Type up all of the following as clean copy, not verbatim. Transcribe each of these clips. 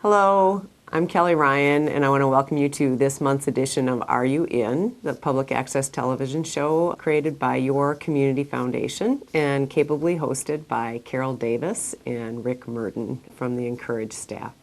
Hello, I'm Kelly Ryan, and I want to welcome you to this month's edition of Are You In?, the public access television show created by your community foundation and capably hosted by Carol Davis and Rick Murden from the Incourage staff.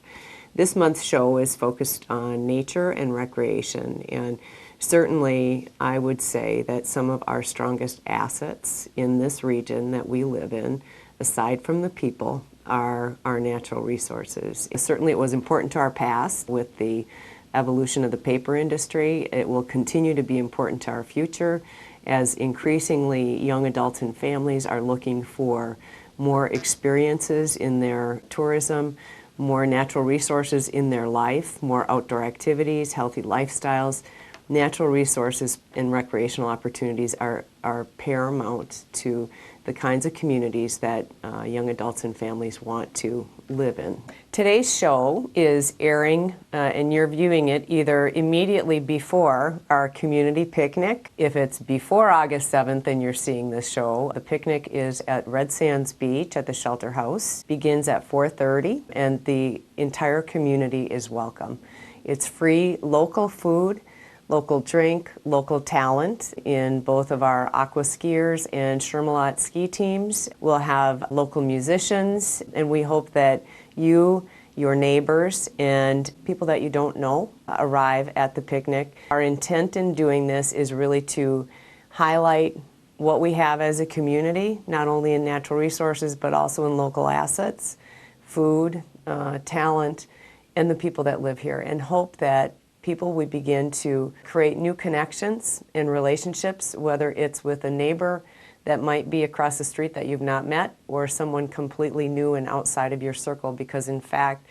This month's show is focused on nature and recreation, and certainly I would say that some of our strongest assets in this region that we live in, aside from the people, are our natural resources. Certainly it was important to our past with the evolution of the paper industry. It will continue to be important to our future as increasingly young adults and families are looking for more experiences in their tourism, more natural resources in their life, more outdoor activities, healthy lifestyles. Natural resources and recreational opportunities are paramount to the kinds of communities that young adults and families want to live in. Today's show is airing, and you're viewing it either immediately before our community picnic. If it's before August 7th and you're seeing this show, the picnic is at Red Sands Beach at the Shelter House. Begins at 4:30, and the entire community is welcome. It's free local food, local drink, local talent in both of our aqua skiers and Shermalot ski teams. We'll have local musicians, and we hope that you, your neighbors, and people that you don't know arrive at the picnic. Our intent in doing this is really to highlight what we have as a community, not only in natural resources, but also in local assets, food, talent, and the people that live here, and hope that people would begin to create new connections and relationships, whether it's with a neighbor that might be across the street that you've not met, or someone completely new and outside of your circle, because in fact,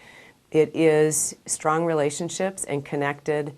it is strong relationships and connected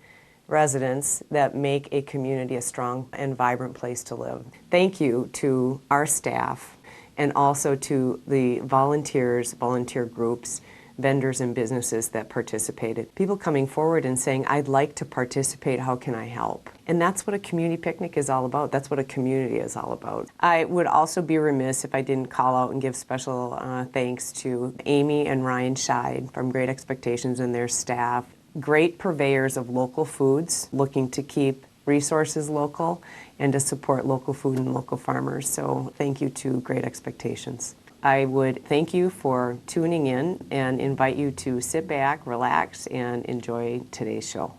residents that make a community a strong and vibrant place to live. Thank you to our staff and also to the volunteers, volunteer groups, vendors and businesses that participated. People coming forward and saying, I'd like to participate, how can I help? And that's what a community picnic is all about. That's what a community is all about. I would also be remiss if I didn't call out and give special thanks to Amy and Ryan Scheid from Great Expectations and their staff. Great purveyors of local foods, looking to keep resources local and to support local food and local farmers. So thank you to Great Expectations. I would thank you for tuning in and invite you to sit back, relax, and enjoy today's show.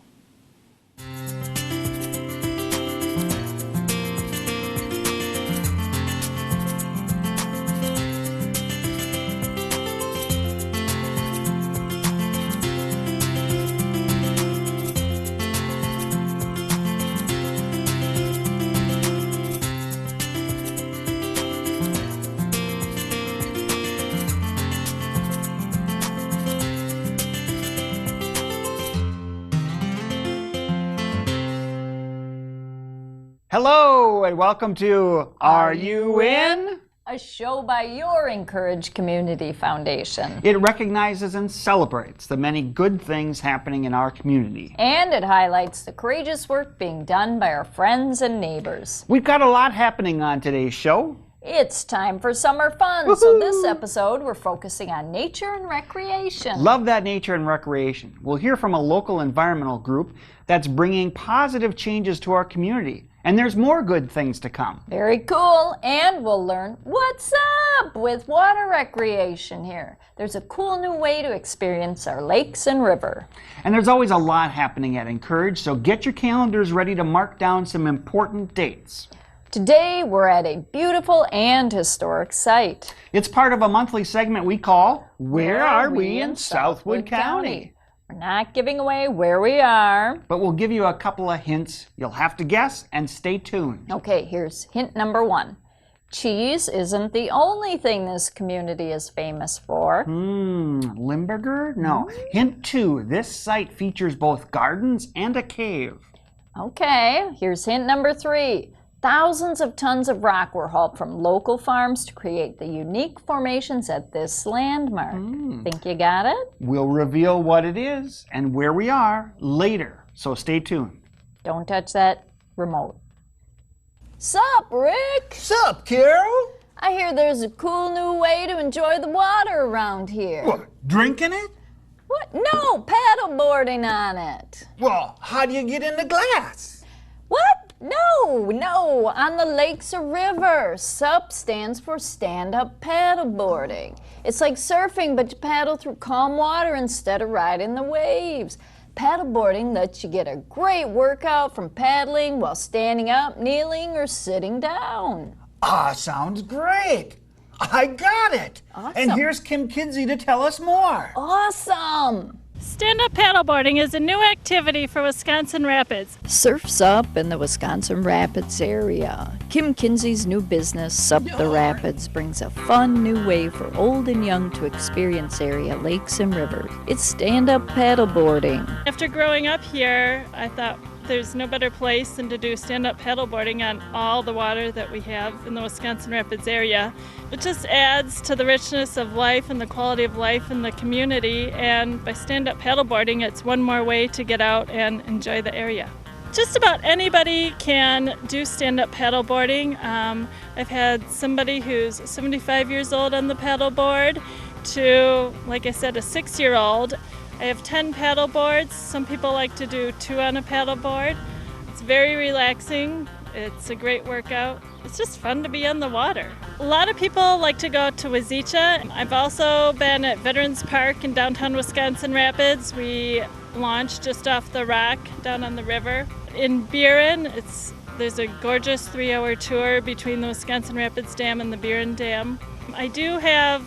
Hello and welcome to Are You In? A show by your Incourage Community Foundation. It recognizes and celebrates the many good things happening in our community. And it highlights the courageous work being done by our friends and neighbors. We've got a lot happening on today's show. It's time for summer fun. Woo-hoo! So this episode we're focusing on nature and recreation. Love that nature and recreation. We'll hear from a local environmental group that's bringing positive changes to our community. And there's more good things to come. Very cool. And we'll learn what's up with water recreation here. There's a cool new way to experience our lakes and river. And there's always a lot happening at Incourage, so get your calendars ready to mark down some important dates. Today we're at a beautiful and historic site. It's part of a monthly segment we call Where Are We in Southwood County? We're not giving away where we are, but we'll give you a couple of hints. You'll have to guess and stay tuned. Okay, here's hint number 1. Cheese isn't the only thing this community is famous for. Limburger? No. Hint 2, this site features both gardens and a cave. Okay, here's hint number 3. Thousands of tons of rock were hauled from local farms to create the unique formations at this landmark. Think you got it? We'll reveal what it is and where we are later, so stay tuned. Don't touch that remote. Sup, Rick? Sup, Carol? I hear there's a cool new way to enjoy the water around here. What, drinking it? What? No, paddleboarding on it. Well, how do you get in the glass? What? No, on the lakes or rivers. SUP stands for stand-up paddleboarding. It's like surfing, but you paddle through calm water instead of riding the waves. Paddleboarding lets you get a great workout from paddling while standing up, kneeling, or sitting down. Ah, sounds great. I got it. Awesome. And here's Kim Kinsey to tell us more. Awesome! Stand-up paddleboarding is a new activity for Wisconsin Rapids. Surf's Up in the Wisconsin Rapids area. Kim Kinsey's new business, Sup the Rapids, brings a fun new way for old and young to experience area lakes and rivers. It's stand-up paddleboarding. After growing up here, I thought there's no better place than to do stand-up paddleboarding on all the water that we have in the Wisconsin Rapids area. It just adds to the richness of life and the quality of life in the community, and by stand-up paddleboarding, it's one more way to get out and enjoy the area. Just about anybody can do stand-up paddleboarding. I've had somebody who's 75 years old on the paddleboard to, like I said, a 6-year-old. I have 10 paddle boards. Some people like to do 2 on a paddle board. It's very relaxing. It's a great workout. It's just fun to be on the water. A lot of people like to go to Wazeecha. I've also been at Veterans Park in downtown Wisconsin Rapids. We launched just off the rock down on the river. In Buren, there's a gorgeous 3-hour tour between the Wisconsin Rapids Dam and the Buren Dam. I do have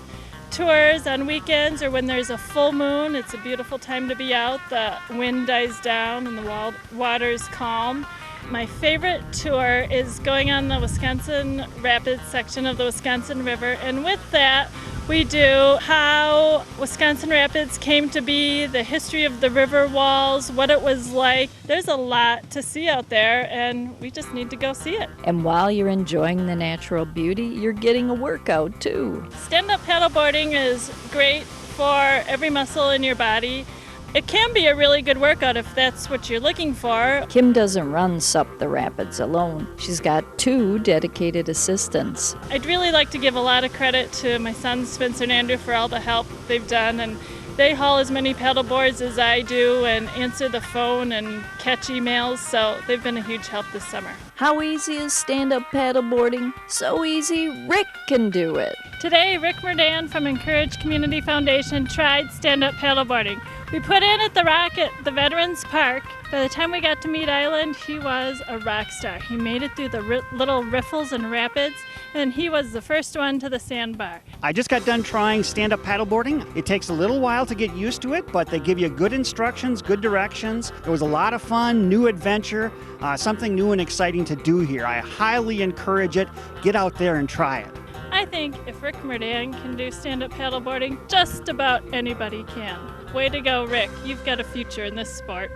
tours on weekends or when there's a full moon. It's a beautiful time to be out. The wind dies down and the water's calm. My favorite tour is going on the Wisconsin Rapids section of the Wisconsin River, and with that we do how Wisconsin Rapids came to be, the history of the river walls, what it was like. There's a lot to see out there and we just need to go see it. And while you're enjoying the natural beauty, you're getting a workout too. Stand-up paddleboarding is great for every muscle in your body. It can be a really good workout if that's what you're looking for. Kim doesn't run Sup the Rapids alone. She's got 2 dedicated assistants. I'd really like to give a lot of credit to my sons, Spencer and Andrew, for all the help they've done. And they haul as many paddle boards as I do and answer the phone and catch emails, so they've been a huge help this summer. How easy is stand-up paddleboarding? So easy, Rick can do it. Today, Rick Murdan from Incourage Community Foundation tried stand-up paddleboarding. We put in at the rock at the Veterans Park. By the time we got to Mead Island, he was a rock star. He made it through the little riffles and rapids, and he was the first one to the sandbar. I just got done trying stand-up paddleboarding. It takes a little while to get used to it, but they give you good instructions, good directions. It was a lot of fun, new adventure, something new and exciting to do here. I highly encourage it. Get out there and try it. I think if Rick Murdan can do stand-up paddleboarding, just about anybody can. Way to go, Rick. You've got a future in this sport.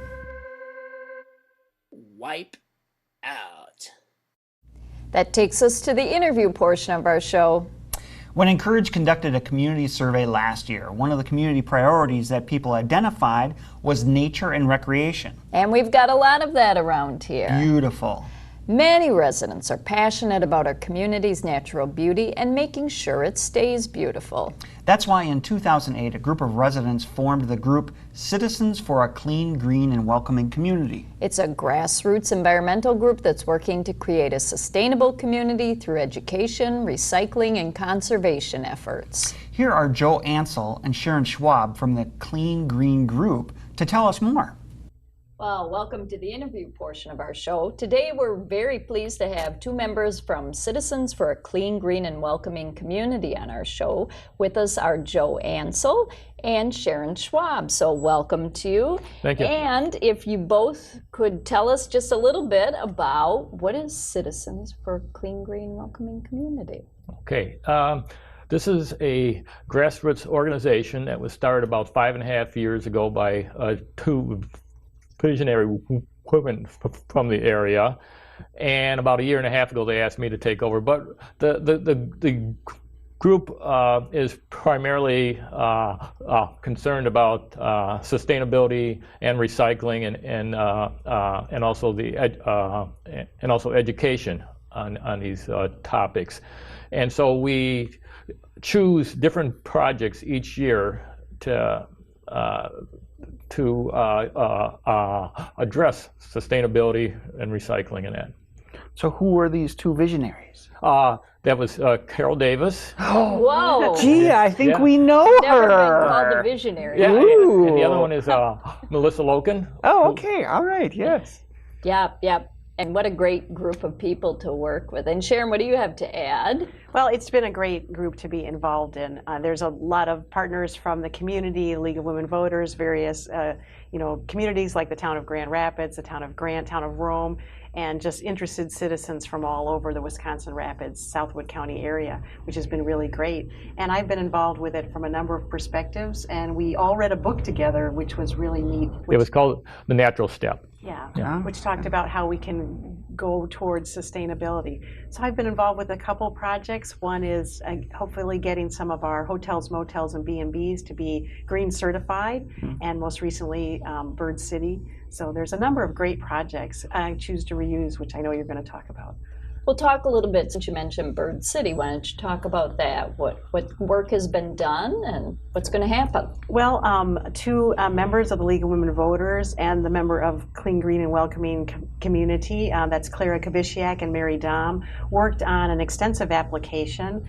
Wipe out. That takes us to the interview portion of our show. When Incourage conducted a community survey last year, one of the community priorities that people identified was nature and recreation. And we've got a lot of that around here. Beautiful. Many residents are passionate about our community's natural beauty and making sure it stays beautiful. That's why in 2008, a group of residents formed the group Citizens for a Clean, Green, and Welcoming Community. It's a grassroots environmental group that's working to create a sustainable community through education, recycling, and conservation efforts. Here are Joe Ansel and Sharon Schwab from the Clean Green Group to tell us more. Well, welcome to the interview portion of our show. Today we're very pleased to have 2 members from Citizens for a Clean, Green, and Welcoming Community on our show. With us are Joe Ansel and Sharon Schwab. So welcome to you. Thank you. And if you both could tell us just a little bit about what is Citizens for a Clean, Green, Welcoming Community? Okay. This is a grassroots organization that was started about 5.5 years ago by 2 visionary women from the area, and about 1.5 years ago they asked me to take over. But the group is primarily concerned about sustainability and recycling and also education on these topics. And so we choose different projects each year to to address sustainability and recycling in that. So who were these two visionaries? That was Carol Davis. Whoa! Gee, I think Yeah. we know Never been her. called a visionary. Yeah, Ooh. and the other one is Melissa Loken. Oh, okay. All right. Yes. Yep, yep. And what a great group of people to work with. And Sharon, what do you have to add? Well, it's been a great group to be involved in. There's a lot of partners from the community, League of Women Voters, various communities like the town of Grand Rapids, the town of Grant, town of Rome, and just interested citizens from all over the Wisconsin Rapids, Southwood County area, which has been really great. And I've been involved with it from a number of perspectives, and we all read a book together, which was really neat. It was called The Natural Step. Yeah, which talked about how we can go towards sustainability. So I've been involved with a couple projects. One is hopefully getting some of our hotels, motels, and B&Bs to be green certified, and most recently Bird City. So there's a number of great projects. I choose to reuse, which I know you're going to talk about. We'll talk a little bit, since you mentioned Bird City. Why don't you talk about that? What work has been done and what's going to happen? Well, two members of the League of Women Voters and the member of Clean, Green, and Welcoming Community, that's Clara Kaviciak and Mary Dom, worked on an extensive application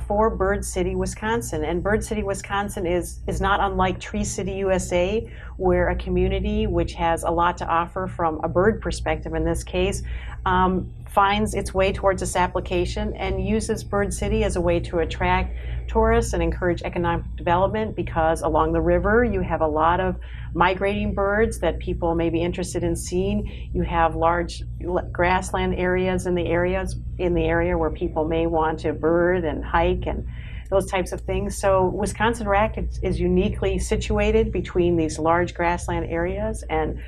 for Bird City, Wisconsin. And Bird City, Wisconsin is not unlike Tree City, USA, where a community which has a lot to offer from a bird perspective in this case, finds its way towards this application and uses Bird City as a way to attract tourists and encourage economic development, because along the river you have a lot of migrating birds that people may be interested in seeing. You have large grassland areas in the area where people may want to bird and hike and those types of things. So Wisconsin Rapids is uniquely situated between these large grassland areas and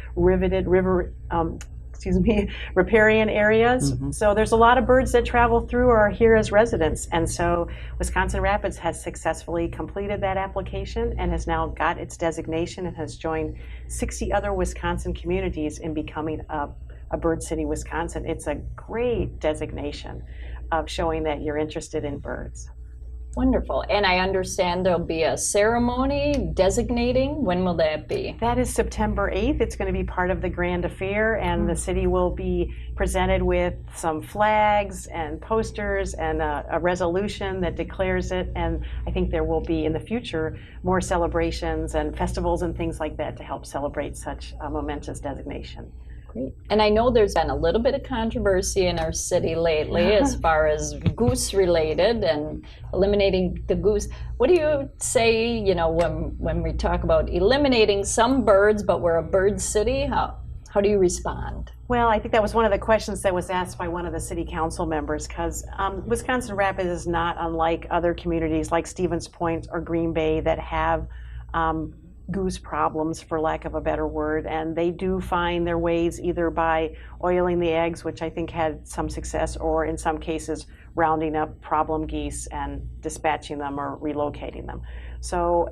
riparian areas. So there's a lot of birds that travel through or are here as residents. And so Wisconsin Rapids has successfully completed that application and has now got its designation and has joined 60 other Wisconsin communities in becoming a Bird City, Wisconsin. It's a great designation of showing that you're interested in birds. Wonderful. And I understand there'll be a ceremony designating. When will that be? That is September 8th. It's going to be part of the Grand Affair, and the city will be presented with some flags and posters and a resolution that declares it. And I think there will be in the future more celebrations and festivals and things like that to help celebrate such a momentous designation. Great. And I know there's been a little bit of controversy in our city lately as far as goose related and eliminating the goose. What do you say, when we talk about eliminating some birds, but we're a bird city? How do you respond? Well, I think that was one of the questions that was asked by one of the city council members, because Wisconsin Rapids is not unlike other communities like Stevens Point or Green Bay that have goose problems, for lack of a better word, and they do find their ways either by oiling the eggs, which I think had some success, or in some cases rounding up problem geese and dispatching them or relocating them. So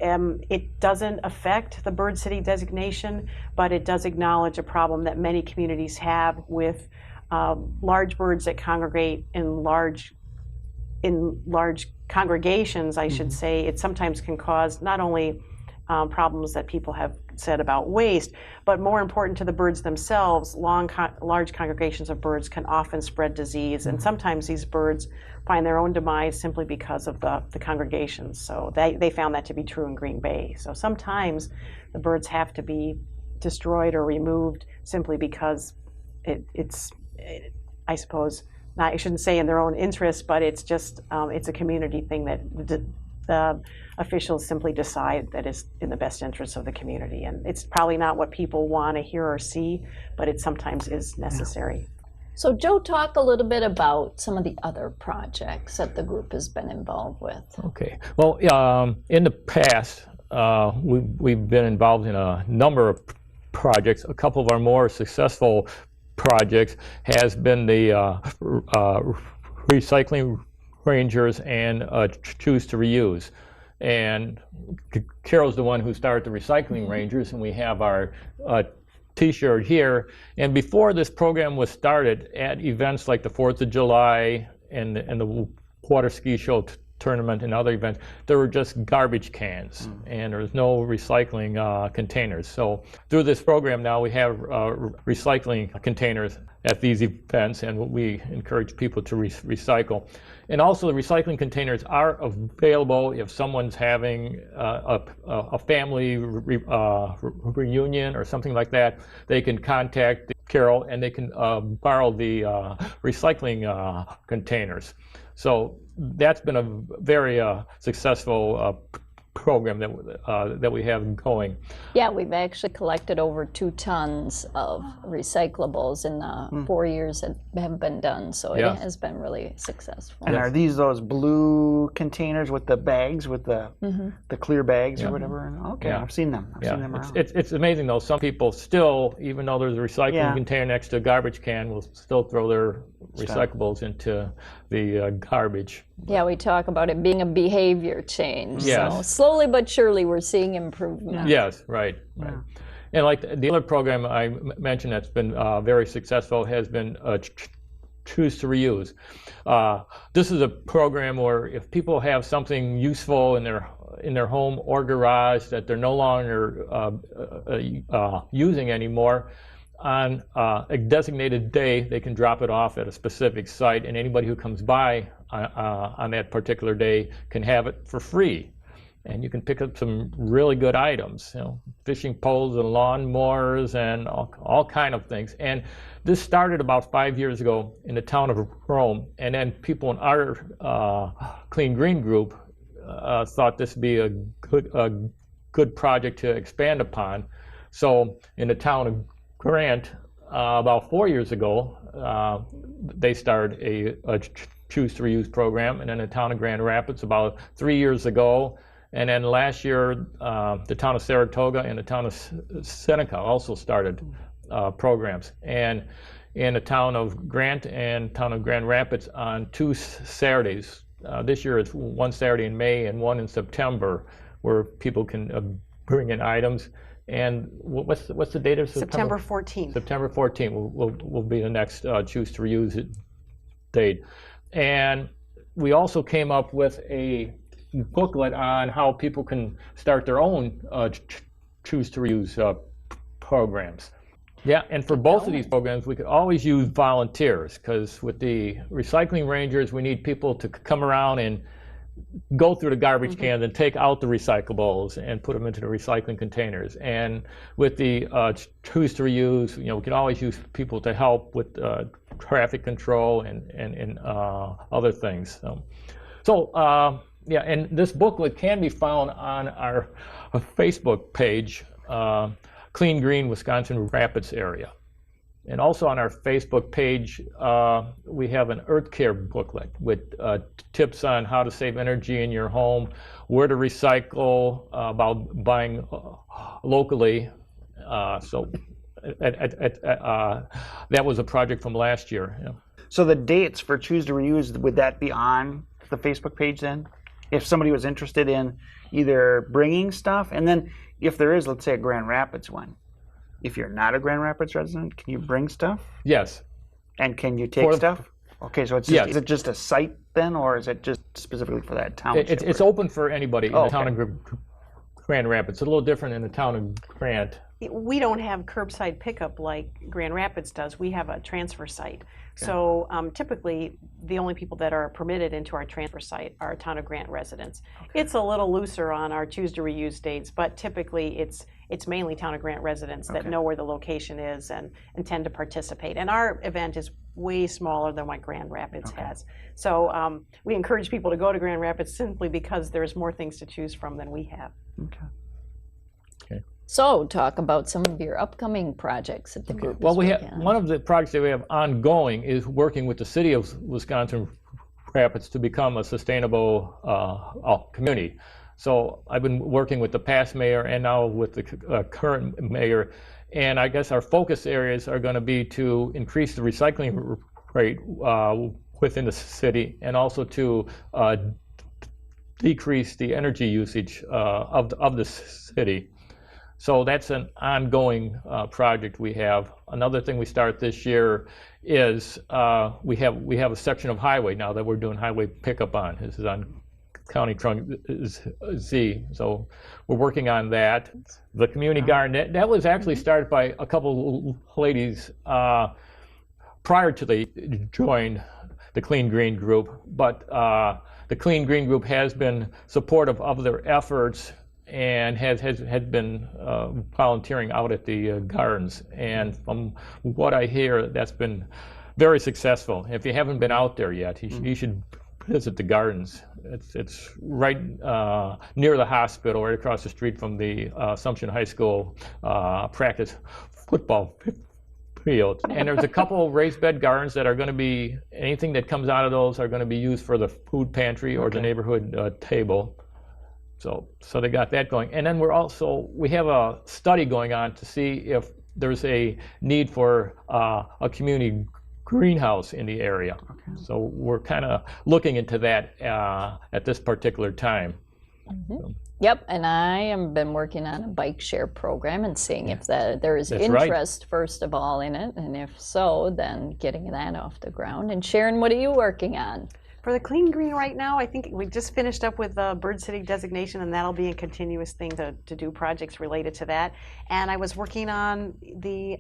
it doesn't affect the Bird City designation, but it does acknowledge a problem that many communities have with large birds that congregate in large congregations, I should say. It sometimes can cause not only problems that people have said about waste, but more important to the birds themselves, large congregations of birds can often spread disease, and sometimes these birds find their own demise simply because of the congregations. So they found that to be true in Green Bay. So sometimes the birds have to be destroyed or removed simply because it's I suppose, I shouldn't say in their own interest, but it's just it's a community thing that the officials simply decide that is in the best interest of the community. And it's probably not what people want to hear or see, but it sometimes is necessary. So Joe, talk a little bit about some of the other projects that the group has been involved with. Okay. Well, in the past, we've been involved in a number of projects. A couple of our more successful projects has been the recycling rangers and choose to reuse. And Carol's the one who started the recycling rangers, and we have our t-shirt here. And before this program was started, at events like the 4th of July and the water ski show tournament and other events, there were just garbage cans and there was no recycling containers. So through this program now we have recycling containers at these events, and we encourage people to recycle. And also the recycling containers are available if someone's having a family reunion or something like that. They can contact Carol and they can borrow the recycling containers. So that's been a very successful program that we have going. Yeah, we've actually collected over 2 tons of recyclables in the 4 years that have been done, so it has been really successful. And are these those blue containers with the bags, with the clear bags or whatever? Okay, I've seen them. I've seen them around. It's amazing though. Some people still, even though there's a recycling container next to a garbage can, will still throw their recyclables into the garbage. Yeah, we talk about it being a behavior change. Yes. So slowly but surely we're seeing improvement. Yes, right. And like the other program I mentioned that's been very successful has been Choose to Reuse. This is a program where if people have something useful in their home or garage that they're no longer using anymore, on a designated day, they can drop it off at a specific site, and anybody who comes by on that particular day can have it for free. And you can pick up some really good items, fishing poles and lawnmowers and all kind of things. And this started about 5 years ago in the town of Rome, and then people in our Clean Green group thought this would be a good project to expand upon. So in the town of Grant, about 4 years ago, they started a Choose to Reuse program, and then the town of Grand Rapids about 3 years ago, and then last year the town of Saratoga and the town of Seneca also started programs. And in the town of Grant and town of Grand Rapids on 2 Saturdays. This year it's one Saturday in May and one in September, where people can bring in items. And what's the date of September? September 14th. September 14th will be the next Choose to Reuse date. And we also came up with a booklet on how people can start their own Choose to Reuse programs. Yeah, and for both of these programs, we could always use volunteers, because with the recycling rangers, we need people to come around and go through the garbage cans and take out the recyclables and put them into the recycling containers. And with the Choose to Reuse, we can always use people to help with traffic control and other things. Yeah, and this booklet can be found on our Facebook page, Clean Green Wisconsin Rapids area. And also on our Facebook page, we have an Earth Care booklet with tips on how to save energy in your home, where to recycle, about buying locally. So that was a project from last year. Yeah. So the dates for Choose to Reuse, would that be on the Facebook page then? If somebody was interested in either bringing stuff, and then if there is, let's say, a Grand Rapids one, if you're not a Grand Rapids resident, can you bring stuff? Yes. And can you take stuff? Okay, so it's just, is it just a site then, or is it just specifically for that township? It's open for anybody in the town of Grand Rapids. It's a little different in the town of Grant. We don't have curbside pickup like Grand Rapids does. We have a transfer site. So typically, the only people that are permitted into our transfer site are town of Grant residents. It's a little looser on our Choose to Reuse dates, but typically it's mainly town of Grant residents that know where the location is and tend to participate. And our event is way smaller than what Grand Rapids has. So we encourage people to go to Grand Rapids simply because there's more things to choose from than we have. So talk about some of your upcoming projects at the group. Well, we have one of the projects that we have ongoing is working with the city of Wisconsin Rapids to become a sustainable community. So I've been working with the past mayor and now with the current mayor, and I guess our focus areas are going to be to increase the recycling rate within the city, and also to decrease the energy usage of the city. So that's an ongoing project we have. Another thing we start this year is we have a section of highway now that we're doing highway pickup on. This is on County Trunk Z. So we're working on that. The community garden, that was actually started by a couple ladies prior to they joined the Clean Green Group, but the Clean Green Group has been supportive of their efforts and has been volunteering out at the gardens. And from what I hear, that's been very successful. If you haven't been out there yet, you should visit the gardens. It's right near the hospital, right across the street from the Assumption High School practice football field. And there's a couple raised bed gardens that are going to be, anything that comes out of those are going to be used for the food pantry or the neighborhood table. So they got that going. And then we have a study going on to see if there's a need for a community greenhouse in the area. So we're kind of looking into that at this particular time. Yep, and I have been working on a bike share program and seeing if there is interest, first of all, in it, and if so, then getting that off the ground. And Sharon, what are you working on? For the Clean Green right now, I think we just finished up with the Bird City designation, and that'll be a continuous thing to do projects related to that. And I was working on the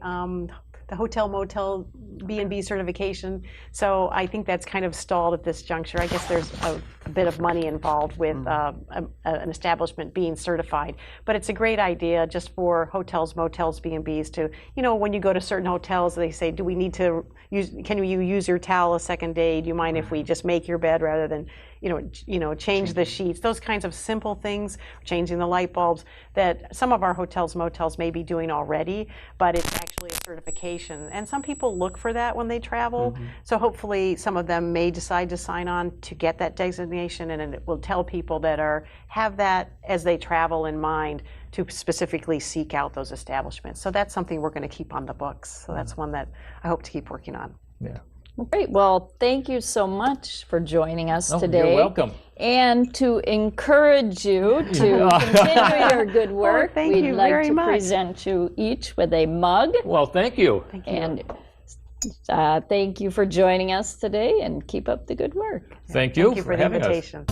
hotel motel B&B certification, so I think that's kind of stalled at this juncture. I guess there's a bit of money involved with an establishment being certified, but it's a great idea just for hotels, motels, B&Bs to, when you go to certain hotels, they say, do we need to can you use your towel a second day? Do you mind if we just make your bed rather than change the sheets? Those kinds of simple things, changing the light bulbs, that some of our hotels, motels may be doing already, but it's actually a certification. And some people look for that when they travel. So hopefully some of them may decide to sign on to get that designation, and it will tell people that have that as they travel in mind to specifically seek out those establishments. So that's something we're going to keep on the books. So that's one that I hope to keep working on. Yeah. Great. Well, thank you so much for joining us today. You're welcome. And to encourage you to continue your good work, we'd like to present you each with a mug. Well, thank you. Thank you. And thank you for joining us today, and keep up the good work. Thank you for the having us. invitation.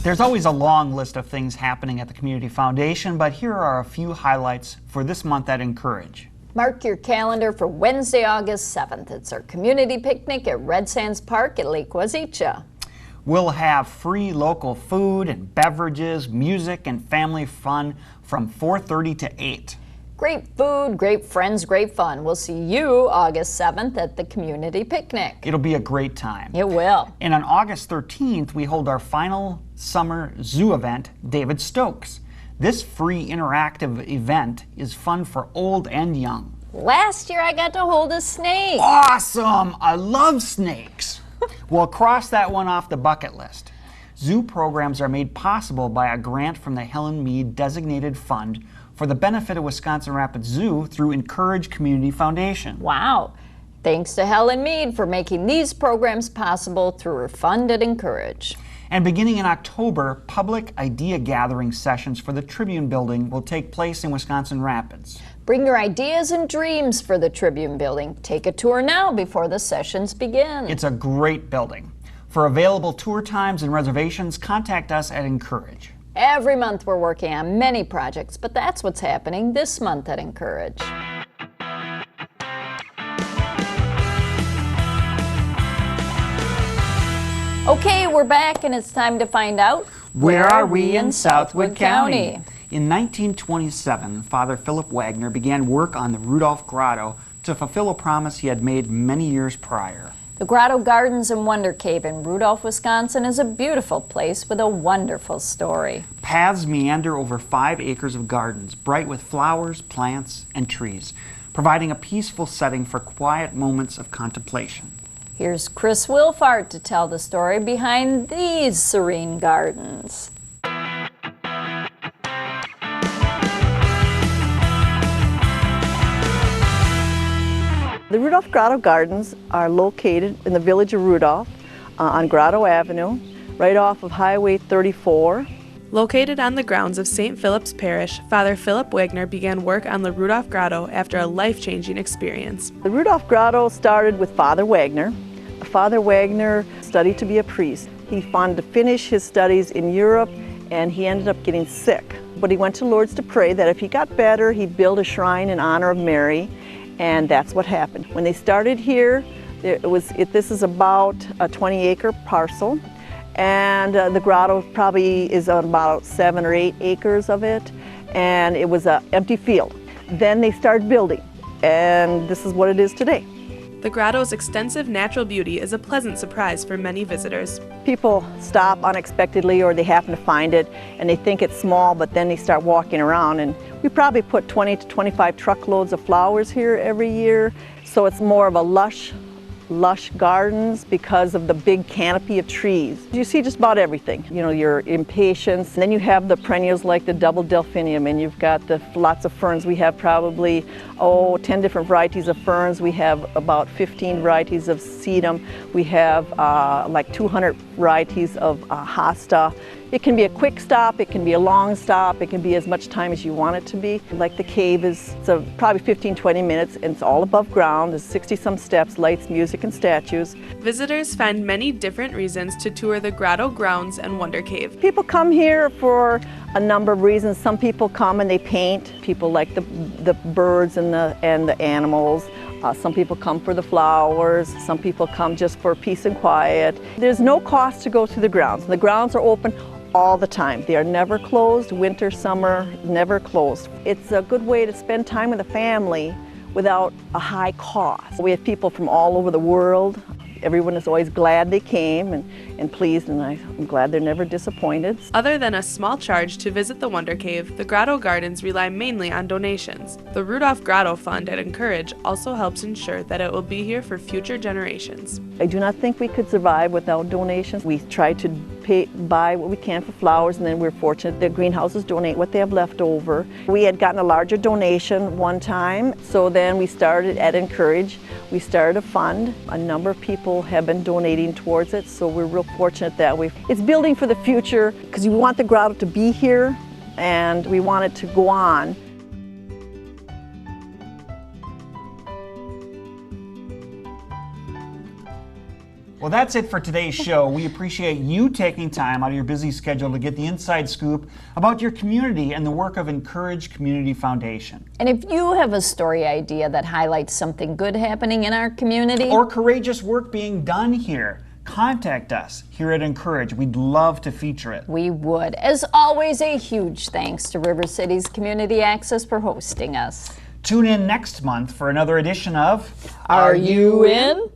There's always a long list of things happening at the Community Foundation, but here are a few highlights for this month at Incourage. Mark your calendar for Wednesday, August 7th. It's our community picnic at Red Sands Park at Lake Wazeecha. We'll have free local food and beverages, music, and family fun from 4:30 to 8. Great food, great friends, great fun. We'll see you August 7th at the community picnic. It'll be a great time. It will. And on August 13th, we hold our final summer zoo event, David Stokes. This free interactive event is fun for old and young. Last year I got to hold a snake. Awesome! I love snakes. We'll cross that one off the bucket list. Zoo programs are made possible by a grant from the Helen Mead Designated Fund for the benefit of Wisconsin Rapids Zoo through Incourage Community Foundation. Wow. Thanks to Helen Mead for making these programs possible through her fund at Incourage. And beginning in October, public idea gathering sessions for the Tribune Building will take place in Wisconsin Rapids. Bring your ideas and dreams for the Tribune Building. Take a tour now before the sessions begin. It's a great building. For available tour times and reservations, contact us at Incourage. Every month we're working on many projects, but that's what's happening this month at Incourage. Okay, we're back, and it's time to find out, where are we in Southwood County? In 1927, Father Philip Wagner began work on the Rudolph Grotto to fulfill a promise he had made many years prior. The Grotto Gardens and Wonder Cave in Rudolph, Wisconsin is a beautiful place with a wonderful story. Paths meander over 5 acres of gardens, bright with flowers, plants, and trees, providing a peaceful setting for quiet moments of contemplation. Here's Chris Wilfart to tell the story behind these serene gardens. The Rudolph Grotto Gardens are located in the village of Rudolph on Grotto Avenue, right off of Highway 34. Located on the grounds of St. Philip's Parish, Father Philip Wagner began work on the Rudolph Grotto after a life-changing experience. The Rudolph Grotto started with Father Wagner. Father Wagner studied to be a priest. He wanted to finish his studies in Europe, and he ended up getting sick. But he went to Lourdes to pray that if he got better, he'd build a shrine in honor of Mary, and that's what happened. When they started here, this is about a 20-acre parcel. And the grotto probably is on about 7 or 8 acres of it, and it was an empty field. Then they started building, and this is what it is today. The grotto's extensive natural beauty is a pleasant surprise for many visitors. People stop unexpectedly, or they happen to find it, and they think it's small, but then they start walking around, and we probably put 20 to 25 truckloads of flowers here every year, so it's more of a lush gardens because of the big canopy of trees. You see just about everything. You know, your impatiens, and then you have the perennials like the double delphinium, and you've got lots of ferns. We have probably 10 different varieties of ferns. We have about 15 varieties of sedum. We have like 200 varieties of hosta. It can be a quick stop, it can be a long stop, it can be as much time as you want it to be. Like the cave is probably 15-20 minutes, and it's all above ground. There's 60-some steps, lights, music, and statues. Visitors find many different reasons to tour the grotto grounds and Wonder Cave. People come here for a number of reasons. Some people come and they paint. People like the birds and the animals. Some people come for the flowers. Some people come just for peace and quiet. There's no cost to go to the grounds. The grounds are open all the time. They are never closed, winter, summer, never closed. It's a good way to spend time with a family without a high cost. We have people from all over the world. Everyone is always glad they came and pleased, and I'm glad they're never disappointed. Other than a small charge to visit the Wonder Cave, the Grotto Gardens rely mainly on donations. The Rudolph Grotto Fund at Incourage also helps ensure that it will be here for future generations. I do not think we could survive without donations. We try to buy what we can for flowers, and then we're fortunate that greenhouses donate what they have left over. We had gotten a larger donation one time, so then we started at Incourage. We started a fund. A number of people have been donating towards it, so we're real fortunate that it's building for the future, because we want the grotto to be here and we want it to go on. Well, that's it for today's show. We appreciate you taking time out of your busy schedule to get the inside scoop about your community and the work of Incourage Community Foundation. And if you have a story idea that highlights something good happening in our community, or courageous work being done here, contact us here at Incourage. We'd love to feature it. we would. As always, a huge thanks to River Cities Community Access for hosting us. Tune in next month for another edition of Are You In?